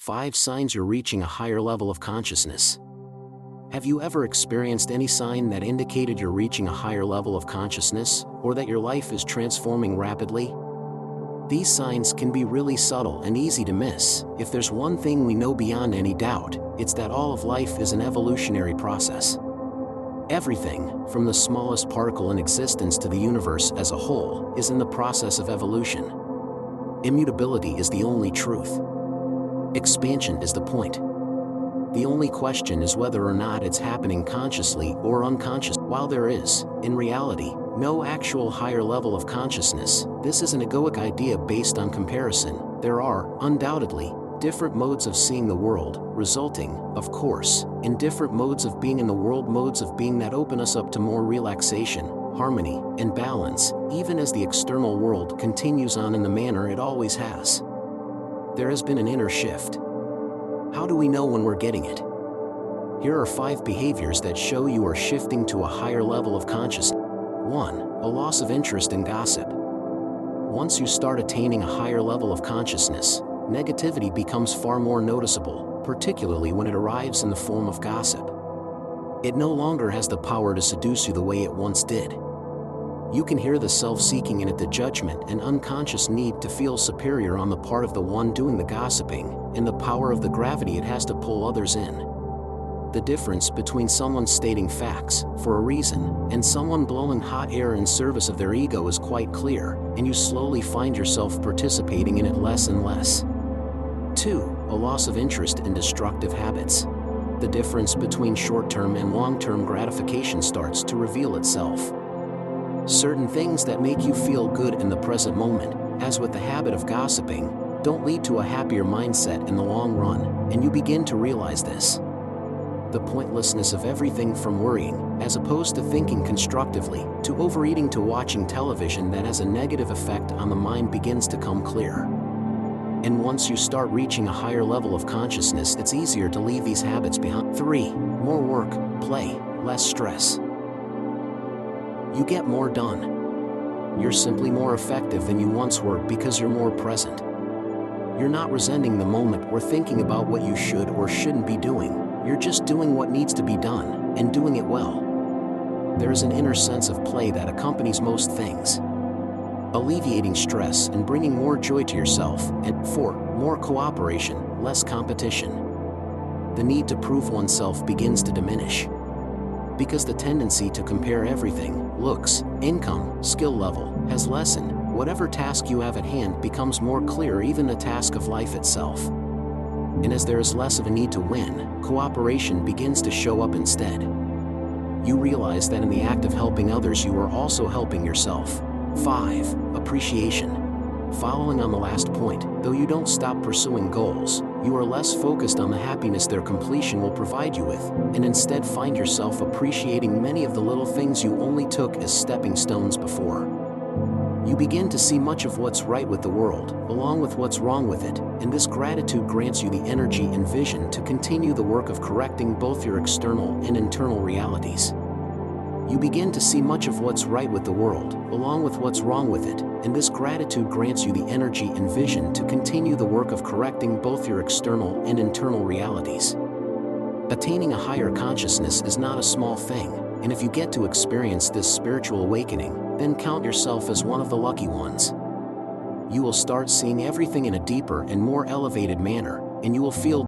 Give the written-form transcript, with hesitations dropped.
5 signs you're reaching a higher level of consciousness. Have you ever experienced any sign that indicated you're reaching a higher level of consciousness, or that your life is transforming rapidly? These signs can be really subtle and easy to miss. If there's one thing we know beyond any doubt, it's that all of life is an evolutionary process. Everything, from the smallest particle in existence to the universe as a whole, is in the process of evolution. Immutability is the only truth. Expansion is the point. The only question is whether or not it's happening consciously or unconsciously. While there is, in reality, no actual higher level of consciousness, this is an egoic idea based on comparison. There are, undoubtedly, different modes of seeing the world, resulting, of course, in different modes of being in the world, modes of being that open us up to more relaxation, harmony, and balance, even as the external world continues on in the manner it always has. There has been an inner shift. How do we know when we're getting it? Here are 5 behaviors that show you are shifting to a higher level of consciousness. 1. A loss of interest in gossip. Once you start attaining a higher level of consciousness, negativity becomes far more noticeable, particularly when it arrives in the form of gossip. It no longer has the power to seduce you the way it once did. You can hear the self-seeking in it, the judgment and unconscious need to feel superior on the part of the one doing the gossiping, and the power of the gravity it has to pull others in. The difference between someone stating facts, for a reason, and someone blowing hot air in service of their ego is quite clear, and you slowly find yourself participating in it less and less. 2. A loss of interest in destructive habits. The difference between short-term and long-term gratification starts to reveal itself. Certain things that make you feel good in the present moment, as with the habit of gossiping, don't lead to a happier mindset in the long run, and you begin to realize this. The pointlessness of everything from worrying, as opposed to thinking constructively, to overeating to watching television that has a negative effect on the mind begins to come clear. And once you start reaching a higher level of consciousness, it's easier to leave these habits behind. 3. More work, play, less stress. You get more done. You're simply more effective than you once were because you're more present. You're not resenting the moment or thinking about what you should or shouldn't be doing. You're just doing what needs to be done, and doing it well. There is an inner sense of play that accompanies most things, alleviating stress and bringing more joy to yourself. And 4. More cooperation, less competition. The need to prove oneself begins to diminish, because the tendency to compare everything, looks, income, skill level, has lessened. Whatever task you have at hand becomes more clear, even the task of life itself. And as there is less of a need to win, cooperation begins to show up instead. You realize that in the act of helping others you are also helping yourself. 5. Appreciation. Following on the last point, though you don't stop pursuing goals, you are less focused on the happiness their completion will provide you with, and instead find yourself appreciating many of the little things you only took as stepping stones before. You begin to see much of what's right with the world, along with what's wrong with it, and this gratitude grants you the energy and vision to continue the work of correcting both your external and internal realities. You begin to see much of what's right with the world, along with what's wrong with it, and this gratitude grants you the energy and vision to continue the work of correcting both your external and internal realities. Attaining a higher consciousness is not a small thing, and if you get to experience this spiritual awakening, then count yourself as one of the lucky ones. You will start seeing everything in a deeper and more elevated manner, and you will feel